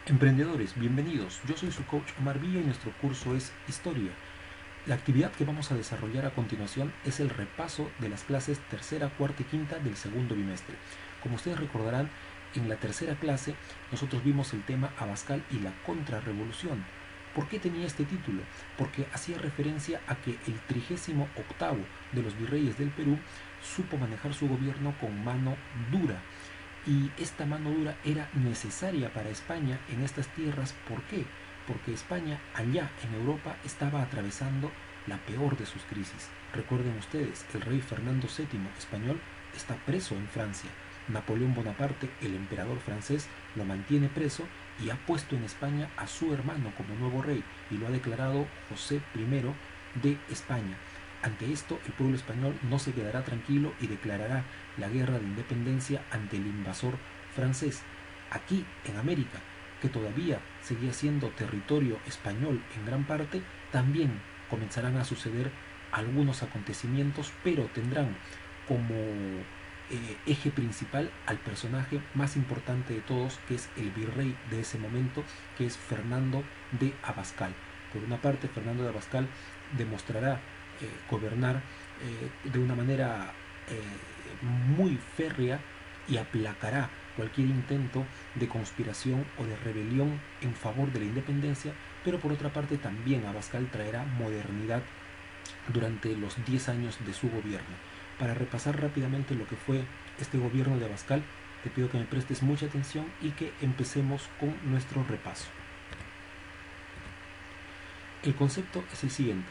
Emprendedores, bienvenidos. Yo soy su coach Omar Villa y nuestro curso es Historia. La actividad que vamos a desarrollar a continuación es el repaso de las clases tercera, cuarta y quinta del segundo bimestre. Como ustedes recordarán, en la tercera clase nosotros vimos el tema Abascal y la contrarrevolución. ¿Por qué tenía este título? Porque hacía referencia a que el 38º de los virreyes del Perú supo manejar su gobierno con mano dura. Y esta mano dura era necesaria para España en estas tierras. ¿Por qué? Porque España allá en Europa estaba atravesando la peor de sus crisis. Recuerden ustedes, el rey Fernando VII español está preso en Francia. Napoleón Bonaparte, el emperador francés, lo mantiene preso y ha puesto en España a su hermano como nuevo rey y lo ha declarado José I de España. Ante esto, el pueblo español no se quedará tranquilo y declarará la guerra de independencia ante el invasor francés. Aquí, en América, que todavía seguía siendo territorio español en gran parte, también comenzarán a suceder algunos acontecimientos, pero tendrán como eje principal al personaje más importante de todos, que es el virrey de ese momento, que es Fernando de Abascal. Por una parte, Fernando de Abascal demostrará gobernar de una manera muy férrea y aplacará cualquier intento de conspiración o de rebelión en favor de la independencia, pero por otra parte también Abascal traerá modernidad durante los 10 años de su gobierno. Para repasar rápidamente lo que fue este gobierno de Abascal, te pido que me prestes mucha atención y que empecemos con nuestro repaso. El concepto es el siguiente: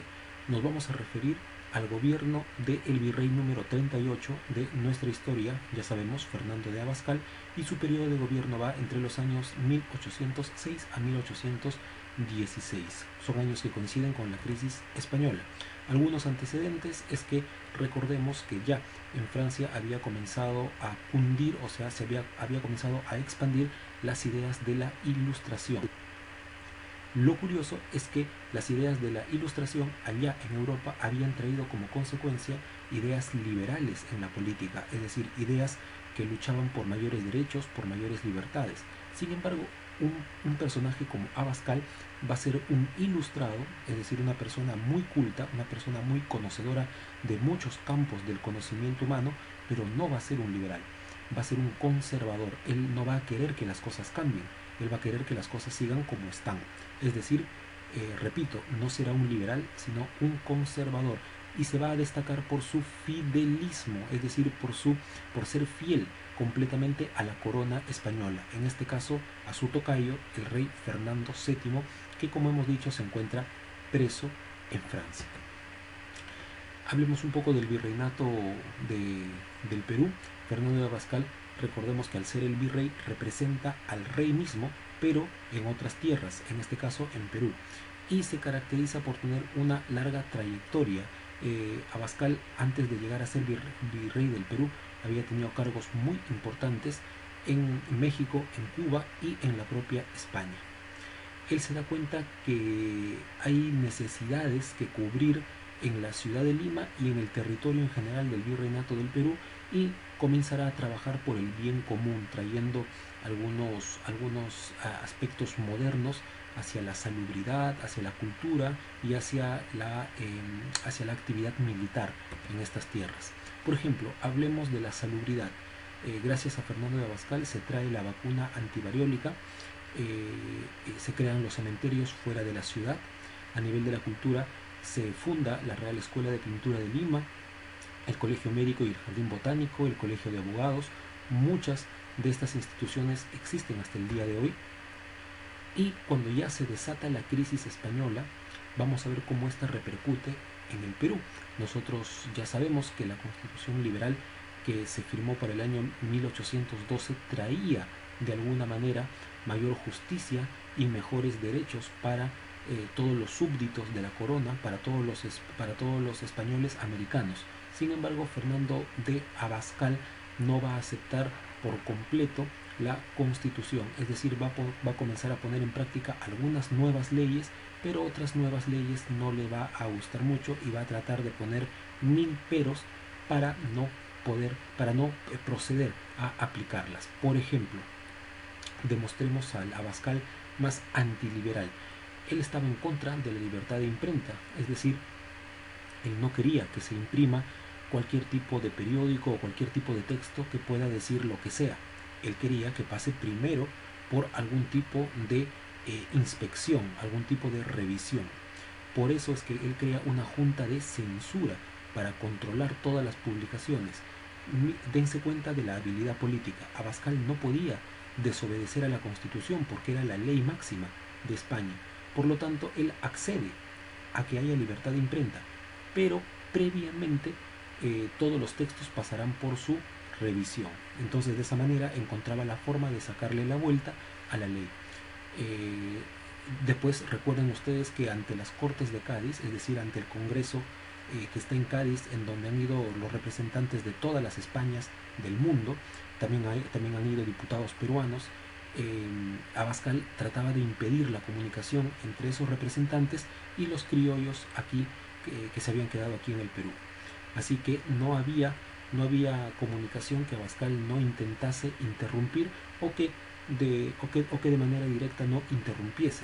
nos vamos a referir al gobierno del virrey número 38 de nuestra historia, ya sabemos, Fernando de Abascal, y su periodo de gobierno va entre los años 1806 a 1816. Son años que coinciden con la crisis española. Algunos antecedentes es que recordemos que ya en Francia había comenzado a cundir, o sea, había comenzado a expandir las ideas de la Ilustración. Lo curioso es que las ideas de la Ilustración allá en Europa habían traído como consecuencia ideas liberales en la política, es decir, ideas que luchaban por mayores derechos, por mayores libertades. Sin embargo, un personaje como Abascal va a ser un ilustrado, es decir, una persona muy culta, una persona muy conocedora de muchos campos del conocimiento humano, pero no va a ser un liberal, va a ser un conservador. Él no va a querer que las cosas cambien, él va a querer que las cosas sigan como están. Es decir, repito, no será un liberal, sino un conservador. Y se va a destacar por su fidelismo, es decir, por ser fiel completamente a la corona española. En este caso, a su tocayo, el rey Fernando VII, que como hemos dicho se encuentra preso en Francia. Hablemos un poco del virreinato del Perú. Fernando de Abascal, recordemos que al ser el virrey representa al rey mismo, pero en otras tierras, en este caso en Perú, y se caracteriza por tener una larga trayectoria. Abascal, antes de llegar a ser virrey del Perú, había tenido cargos muy importantes en México, en Cuba y en la propia España. Él se da cuenta que hay necesidades que cubrir en la ciudad de Lima y en el territorio en general del virreinato del Perú, y comenzará a trabajar por el bien común, trayendo algunos aspectos modernos hacia la salubridad, hacia la cultura y hacia la actividad militar en estas tierras. Por ejemplo, hablemos de la salubridad. Gracias a Fernando de Abascal se trae la vacuna antivariólica, se crean los cementerios fuera de la ciudad. A nivel de la cultura se funda la Real Escuela de Pintura de Lima, el Colegio Médico y el Jardín Botánico, el Colegio de Abogados. Muchas de estas instituciones existen hasta el día de hoy. Y cuando ya se desata la crisis española, vamos a ver cómo esta repercute en el Perú. Nosotros ya sabemos que la Constitución liberal que se firmó para el año 1812 traía de alguna manera mayor justicia y mejores derechos para todos los súbditos de la corona, para todos los españoles americanos. Sin embargo, Fernando de Abascal no va a aceptar por completo la Constitución, es decir, va a comenzar a poner en práctica algunas nuevas leyes, pero otras nuevas leyes no le va a gustar mucho y va a tratar de poner mil peros para no proceder a aplicarlas. Por ejemplo, demostremos al Abascal más antiliberal. Él estaba en contra de la libertad de imprenta, es decir, él no quería que se imprima cualquier tipo de periódico o cualquier tipo de texto que pueda decir lo que sea. Él quería que pase primero por algún tipo de inspección, algún tipo de revisión. Por eso es que él crea una junta de censura para controlar todas las publicaciones. Dense cuenta de la habilidad política. Abascal no podía desobedecer a la Constitución porque era la ley máxima de España. Por lo tanto, él accede a que haya libertad de imprenta, pero previamente todos los textos pasarán por su revisión. Entonces, de esa manera encontraba la forma de sacarle la vuelta a la ley. Después recuerden ustedes que ante las Cortes de Cádiz, es decir, ante el Congreso que está en Cádiz, en donde han ido los representantes de todas las Españas del mundo, también han ido diputados peruanos. Abascal trataba de impedir la comunicación entre esos representantes y los criollos aquí que se habían quedado aquí en el Perú. Así que no había comunicación que Abascal no intentase interrumpir o que de manera directa no interrumpiese.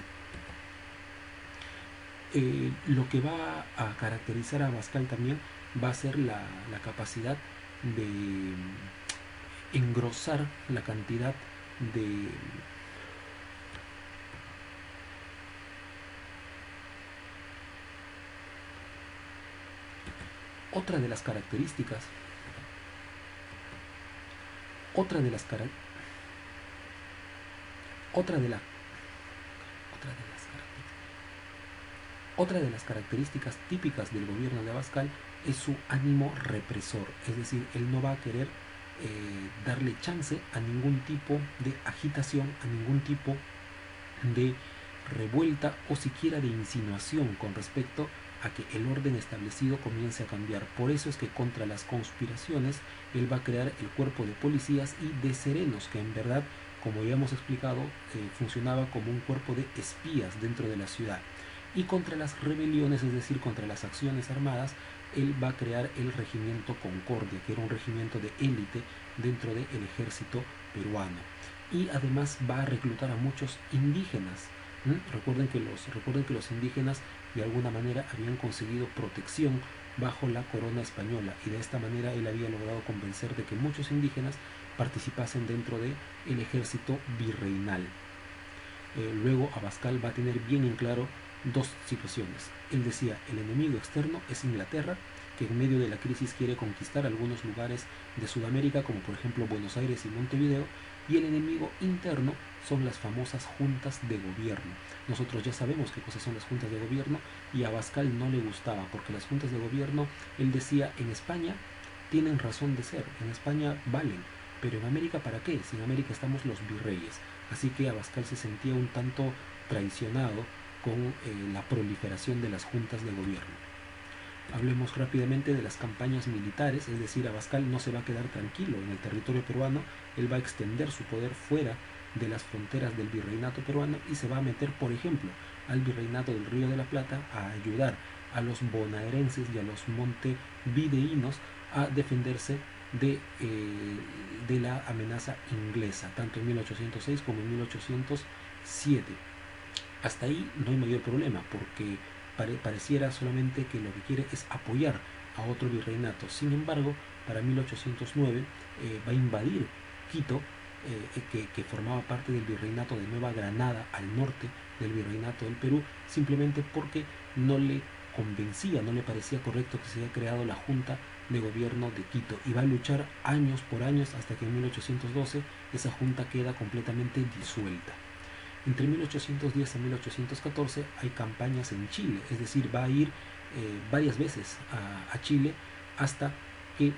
Lo que va a caracterizar a Abascal también va a ser la capacidad de engrosar la cantidad de otra de las características típicas del gobierno de Abascal es su ánimo represor, es decir, él no va a querer darle chance a ningún tipo de agitación, a ningún tipo de revuelta o siquiera de insinuación con respecto a que el orden establecido comience a cambiar. Por eso es que contra las conspiraciones él va a crear el cuerpo de policías y de serenos, que en verdad, como ya hemos explicado, funcionaba como un cuerpo de espías dentro de la ciudad. Y contra las rebeliones, es decir, contra las acciones armadas, él va a crear el regimiento Concordia, que era un regimiento de élite dentro del ejército peruano. Y además va a reclutar a muchos indígenas. Recuerden que los indígenas de alguna manera habían conseguido protección bajo la corona española, y de esta manera él había logrado convencer de que muchos indígenas participasen dentro del ejército virreinal. Luego Abascal va a tener bien en claro dos situaciones. Él decía, el enemigo externo es Inglaterra, que en medio de la crisis quiere conquistar algunos lugares de Sudamérica, como por ejemplo Buenos Aires y Montevideo, y el enemigo interno son las famosas juntas de gobierno. Nosotros ya sabemos qué cosas son las juntas de gobierno, y a Abascal no le gustaba, porque las juntas de gobierno, él decía, en España tienen razón de ser, en España valen, pero en América ¿para qué? Si en América estamos los virreyes. Así que Abascal se sentía un tanto traicionado con la proliferación de las juntas de gobierno. Hablemos rápidamente de las campañas militares, es decir, Abascal no se va a quedar tranquilo en el territorio peruano, él va a extender su poder fuera de las fronteras del virreinato peruano y se va a meter, por ejemplo, al virreinato del Río de la Plata a ayudar a los bonaerenses y a los montevideínos a defenderse de la amenaza inglesa, tanto en 1806 como en 1807. Hasta ahí no hay mayor problema, porque pareciera solamente que lo que quiere es apoyar a otro virreinato. Sin embargo, para 1809 va a invadir Quito, que formaba parte del virreinato de Nueva Granada, al norte del virreinato del Perú, simplemente porque no le convencía, no le parecía correcto que se haya creado la Junta de Gobierno de Quito, y va a luchar años por años hasta que en 1812 esa junta queda completamente disuelta. Entre 1810 a 1814 hay campañas en Chile, es decir, va a ir varias veces a Chile hasta que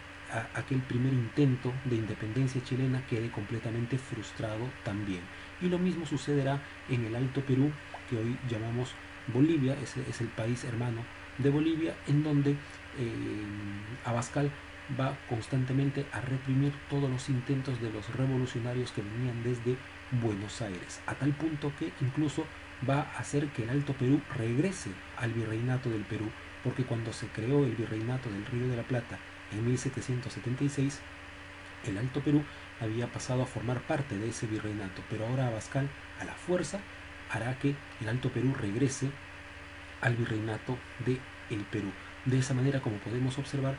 aquel primer intento de independencia chilena quede completamente frustrado también. Y lo mismo sucederá en el Alto Perú, que hoy llamamos Bolivia, es el país hermano de Bolivia, en donde Abascal va constantemente a reprimir todos los intentos de los revolucionarios que venían desde Buenos Aires, a tal punto que incluso va a hacer que el Alto Perú regrese al virreinato del Perú, porque cuando se creó el virreinato del Río de la Plata en 1776, el Alto Perú había pasado a formar parte de ese virreinato, pero ahora Abascal, a la fuerza, hará que el Alto Perú regrese al virreinato de el Perú. De esa manera, como podemos observar,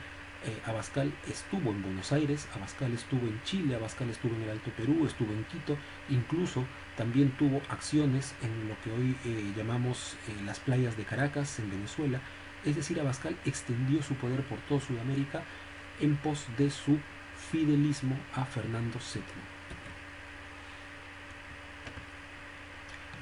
Abascal estuvo en Buenos Aires, Abascal estuvo en Chile, Abascal estuvo en el Alto Perú, estuvo en Quito, incluso también tuvo acciones en lo que hoy llamamos las playas de Caracas, en Venezuela. Es decir, Abascal extendió su poder por toda Sudamérica en pos de su fidelismo a Fernando VII.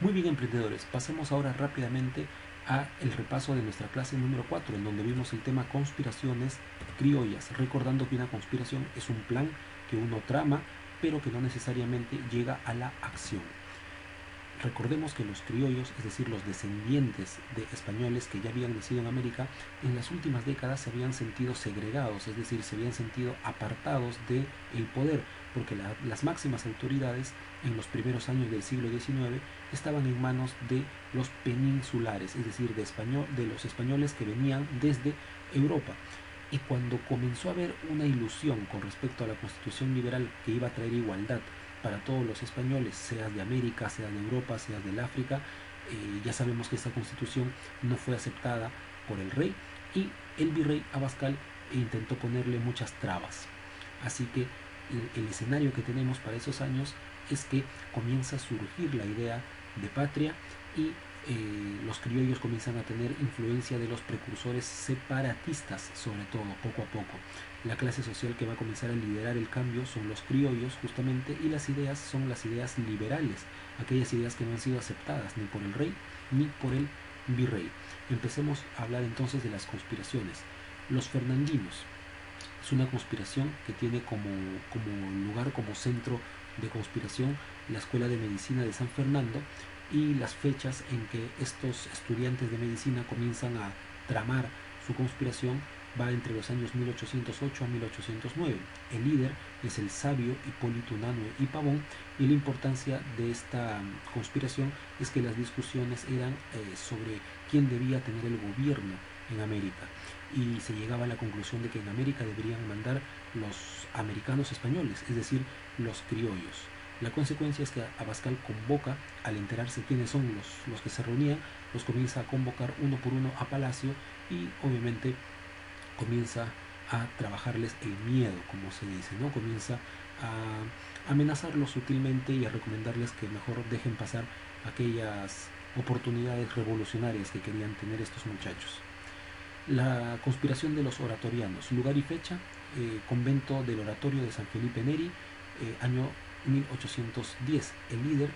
Muy bien, emprendedores, pasemos ahora rápidamente a el repaso de nuestra clase número 4, en donde vimos el tema conspiraciones criollas, recordando que una conspiración es un plan que uno trama, pero que no necesariamente llega a la acción. Recordemos que los criollos, es decir, los descendientes de españoles que ya habían nacido en América, en las últimas décadas se habían sentido segregados, es decir, se habían sentido apartados del poder, porque las máximas autoridades en los primeros años del siglo XIX estaban en manos de los peninsulares, es decir, de los españoles que venían desde Europa. Y cuando comenzó a haber una ilusión con respecto a la Constitución liberal que iba a traer igualdad para todos los españoles, seas de América, seas de Europa, seas del África, ya sabemos que esta Constitución no fue aceptada por el rey y el virrey Abascal intentó ponerle muchas trabas. Así que el escenario que tenemos para esos años es que comienza a surgir la idea de patria y los criollos comienzan a tener influencia de los precursores separatistas, sobre todo, poco a poco. La clase social que va a comenzar a liderar el cambio son los criollos, justamente, y las ideas son las ideas liberales, aquellas ideas que no han sido aceptadas ni por el rey ni por el virrey. Empecemos a hablar entonces de las conspiraciones. Los fernandinos es una conspiración que tiene como lugar, como centro de conspiración, la Escuela de Medicina de San Fernando, y las fechas en que estos estudiantes de medicina comienzan a tramar su conspiración va entre los años 1808 a 1809. El líder es el sabio Hipólito Unanue y Pavón, y la importancia de esta conspiración es que las discusiones eran sobre quién debía tener el gobierno en América, y se llegaba a la conclusión de que en América deberían mandar los americanos españoles, es decir, los criollos. La consecuencia es que Abascal convoca, al enterarse quiénes son los que se reunían, los comienza a convocar uno por uno a Palacio, y obviamente comienza a trabajarles el miedo, como se dice, ¿no? Comienza a amenazarlos sutilmente y a recomendarles que mejor dejen pasar aquellas oportunidades revolucionarias que querían tener estos muchachos. La conspiración de los oratorianos, lugar y fecha, convento del oratorio de San Felipe Neri, año 1810. El líder,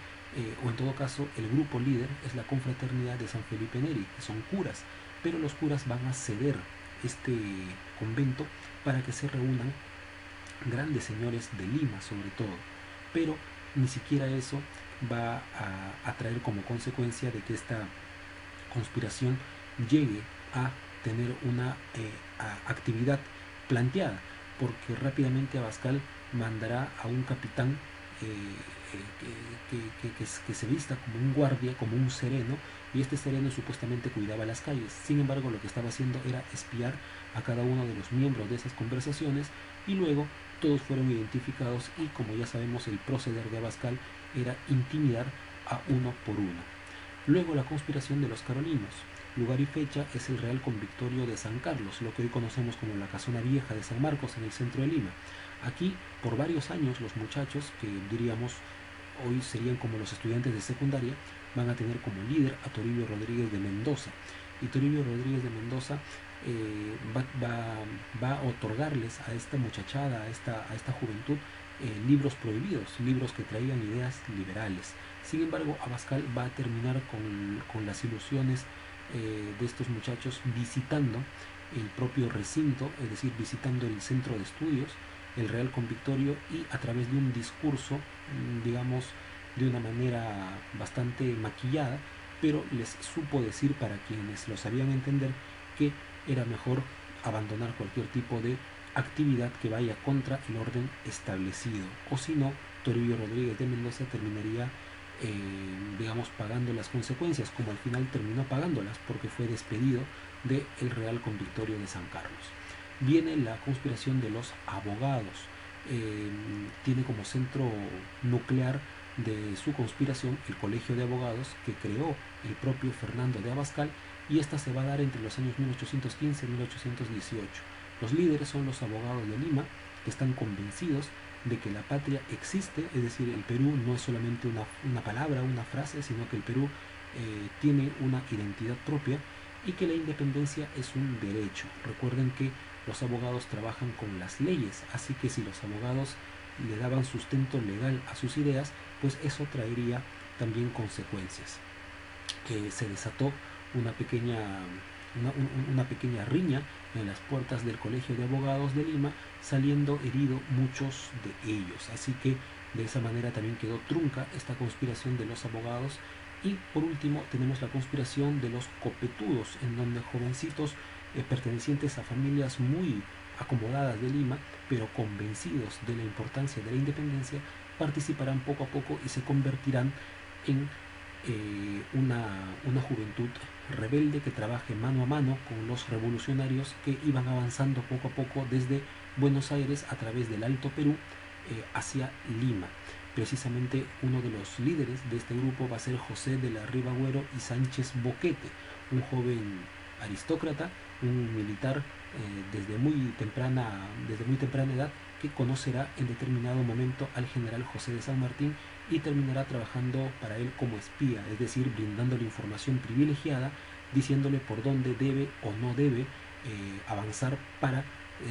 o en todo caso el grupo líder, es la confraternidad de San Felipe Neri, que son curas, pero los curas van a ceder este convento para que se reúnan grandes señores de Lima, sobre todo, pero ni siquiera eso va a traer como consecuencia de que esta conspiración llegue a tener una actividad planteada, porque rápidamente Abascal mandará a un capitán que se vista como un guardia, como un sereno, y este sereno supuestamente cuidaba las calles. Sin embargo, lo que estaba haciendo era espiar a cada uno de los miembros de esas conversaciones, y luego todos fueron identificados, y como ya sabemos, el proceder de Abascal era intimidar a uno por uno. Luego, la conspiración de los carolinos. Lugar y fecha es el Real Convictorio de San Carlos, lo que hoy conocemos como la Casona Vieja de San Marcos, en el centro de Lima. Aquí, por varios años, los muchachos, que diríamos hoy serían como los estudiantes de secundaria, van a tener como líder a Toribio Rodríguez de Mendoza. Y Toribio Rodríguez de Mendoza va a otorgarles a esta muchachada, a esta juventud, libros prohibidos, libros que traían ideas liberales. Sin embargo, Abascal va a terminar con las ilusiones de estos muchachos visitando el propio recinto, es decir, visitando el centro de estudios, el Real Convictorio, y a través de un discurso, digamos, de una manera bastante maquillada, pero les supo decir, para quienes lo sabían entender, que era mejor abandonar cualquier tipo de actividad que vaya contra el orden establecido, o si no, Toribio Rodríguez de Mendoza terminaría digamos, pagando las consecuencias, como al final terminó pagándolas, porque fue despedido del Real Convictorio de San Carlos. Viene la conspiración de los abogados. tiene como centro nuclear de su conspiración el Colegio de Abogados que creó el propio Fernando de Abascal, y esta se va a dar entre los años 1815 y 1818. Los líderes son los abogados de Lima, que están convencidos de que la patria existe, es decir, el Perú no es solamente una palabra, una frase, sino que el Perú tiene una identidad propia y que la independencia es un derecho. Recuerden que los abogados trabajan con las leyes, así que si los abogados le daban sustento legal a sus ideas, pues eso traería también consecuencias. Se desató una pequeña, una pequeña riña en las puertas del Colegio de Abogados de Lima, saliendo heridos muchos de ellos. Así que de esa manera también quedó trunca esta conspiración de los abogados. Y por último tenemos la conspiración de los copetudos, en donde jovencitos pertenecientes a familias muy acomodadas de Lima, pero convencidos de la importancia de la independencia, participarán poco a poco y se convertirán en una juventud rebelde que trabaje mano a mano con los revolucionarios que iban avanzando poco a poco desde Buenos Aires a través del Alto Perú hacia Lima. Precisamente uno de los líderes de este grupo va a ser José de la Riva Agüero y Sánchez Boquete, un joven aristócrata, un militar desde muy temprana edad, que conocerá en determinado momento al general José de San Martín y terminará trabajando para él como espía, es decir, brindándole información privilegiada, diciéndole por dónde debe o no debe avanzar para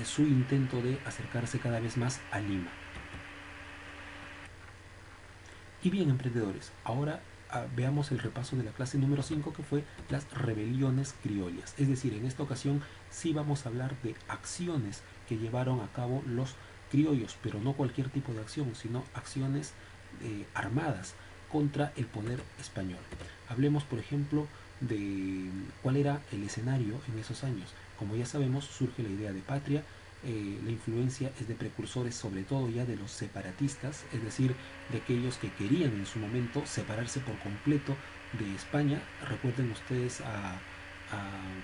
su intento de acercarse cada vez más a Lima. Y bien, emprendedores, ahora veamos el repaso de la clase número 5, que fue las rebeliones criollas. Es decir, en esta ocasión sí vamos a hablar de acciones que llevaron a cabo los criollos, pero no cualquier tipo de acción, sino acciones armadas contra el poder español. Hablemos, por ejemplo, de cuál era el escenario en esos años. Como ya sabemos, surge la idea de patria. La influencia es de precursores, sobre todo ya de los separatistas, es decir, de aquellos que querían en su momento separarse por completo de España. Recuerden ustedes a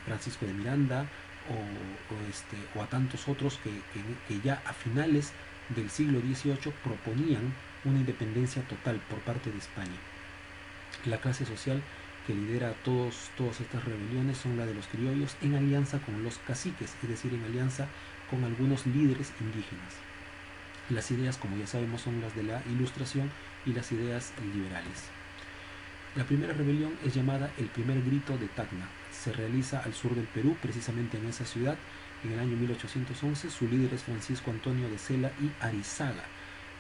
Francisco de Miranda o a tantos otros que ya a finales del siglo XVIII proponían una independencia total por parte de España. La clase social que lidera todas estas rebeliones son la de los criollos, en alianza con los caciques, es decir, en alianza con algunos líderes indígenas. Las ideas, como ya sabemos, son las de la Ilustración y las ideas liberales. La primera rebelión es llamada el primer grito de Tacna. Se realiza al sur del Perú, precisamente en esa ciudad, en el año 1811. Su líder es Francisco Antonio de Cela y Arizaga.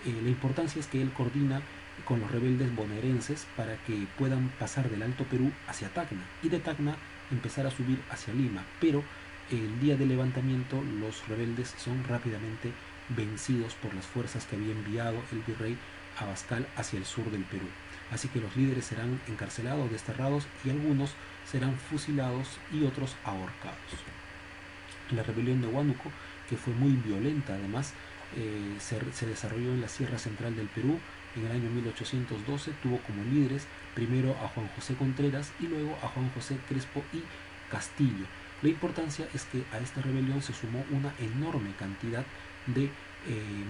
La importancia es que él coordina con los rebeldes bonaerenses para que puedan pasar del Alto Perú hacia Tacna y de Tacna empezar a subir hacia Lima, pero el día del levantamiento los rebeldes son rápidamente vencidos por las fuerzas que había enviado el virrey Abascal hacia el sur del Perú. Así que los líderes serán encarcelados, desterrados, y algunos serán fusilados y otros ahorcados. La rebelión de Huánuco, que fue muy violenta además, se desarrolló en la Sierra Central del Perú en el año 1812. Tuvo como líderes primero a Juan José Contreras y luego a Juan José Crespo y Castillo. La importancia es que a esta rebelión se sumó una enorme cantidad de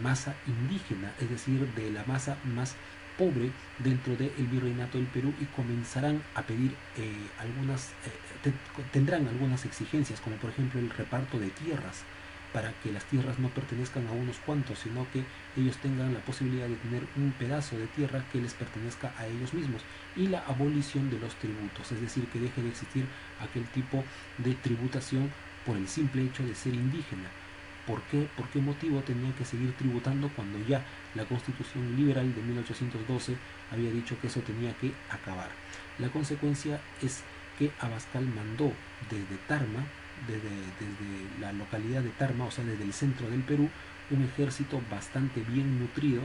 masa indígena, es decir, de la masa más pobre dentro del virreinato del Perú, y comenzarán a pedir tendrán algunas exigencias, como por ejemplo el reparto de tierras, para que las tierras no pertenezcan a unos cuantos, sino que ellos tengan la posibilidad de tener un pedazo de tierra que les pertenezca a ellos mismos, y la abolición de los tributos, es decir, que deje de existir aquel tipo de tributación por el simple hecho de ser indígena. ¿Por qué motivo tenían que seguir tributando cuando ya la Constitución Liberal de 1812 había dicho que eso tenía que acabar? La consecuencia es que Abascal mandó desde Tarma, desde la localidad de Tarma, o sea, desde el centro del Perú, un ejército bastante bien nutrido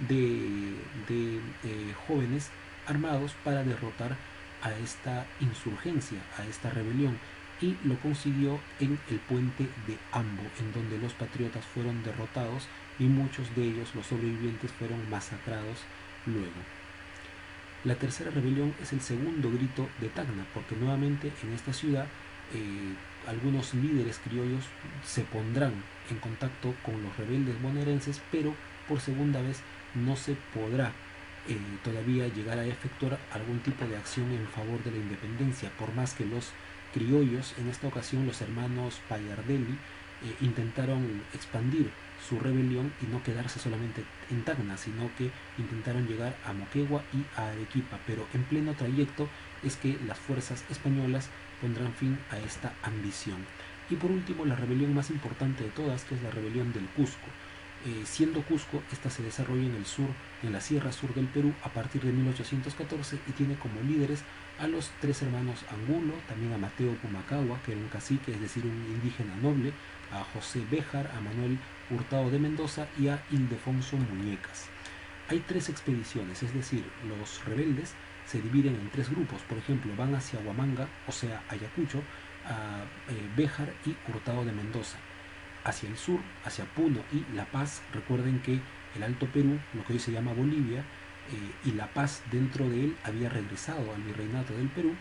de jóvenes armados para derrotar a esta insurgencia, a esta rebelión, y lo consiguió en el puente de Ambo, en donde los patriotas fueron derrotados y muchos de ellos, los sobrevivientes, fueron masacrados luego. La tercera rebelión es el segundo grito de Tacna, porque nuevamente en esta ciudad algunos líderes criollos se pondrán en contacto con los rebeldes bonaerenses, pero por segunda vez no se podrá todavía llegar a efectuar algún tipo de acción en favor de la independencia, por más que los criollos, en esta ocasión los hermanos Payardelli, intentaron expandir su rebelión y no quedarse solamente en Tacna, sino que intentaron llegar a Moquegua y a Arequipa, pero en pleno trayecto es que las fuerzas españolas pondrán fin a esta ambición. Y por último, la rebelión más importante de todas, que es la rebelión del Cusco. Siendo Cusco, esta se desarrolla en el sur, en la sierra sur del Perú, a partir de 1814 y tiene como líderes a los tres hermanos Angulo, también a Mateo Pumacahua, que era un cacique, es decir, un indígena noble, a José Béjar, a Manuel Hurtado de Mendoza y a Ildefonso Muñecas. Hay tres expediciones, es decir, los rebeldes se dividen en tres grupos. Por ejemplo, van hacia Huamanga, o sea, Ayacucho, a Béjar y Hurtado de Mendoza. Hacia el sur, hacia Puno y La Paz. Recuerden que el Alto Perú, lo que hoy se llama Bolivia, y La Paz dentro de él había regresado al virreinato del Perú,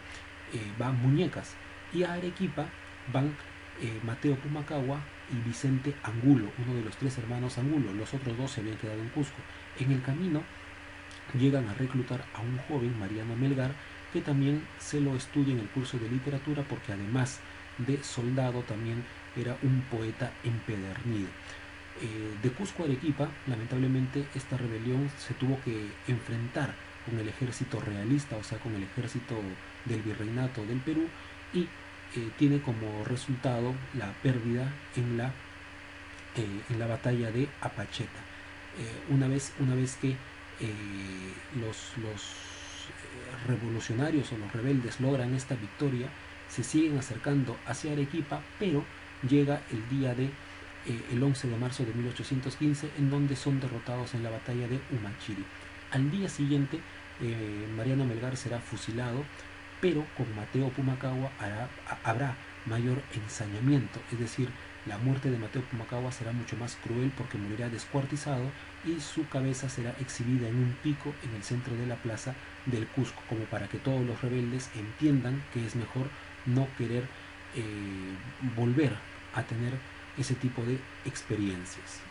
va Muñecas. Y a Arequipa van Mateo Pumacahua y Vicente Angulo, uno de los tres hermanos Angulo. Los otros dos se habían quedado en Cusco. En el camino llegan a reclutar a un joven, Mariano Melgar, que también se lo estudia en el curso de literatura porque además de soldado también era un poeta empedernido. De Cusco a Arequipa, lamentablemente, esta rebelión se tuvo que enfrentar con el ejército realista, o sea, con el ejército del virreinato del Perú, y tiene como resultado la pérdida en la batalla de Apacheta. Una vez que los revolucionarios o los rebeldes logran esta victoria, se siguen acercando hacia Arequipa, pero llega el día de el 11 de marzo de 1815, en donde son derrotados en la batalla de Humachiri. Al día siguiente, Mariano Melgar será fusilado, pero con Mateo Pumacahua habrá mayor ensañamiento, es decir, la muerte de Mateo Pumacahua será mucho más cruel porque morirá descuartizado y su cabeza será exhibida en un pico en el centro de la plaza del Cusco, como para que todos los rebeldes entiendan que es mejor no querer volver a tener ese tipo de experiencias.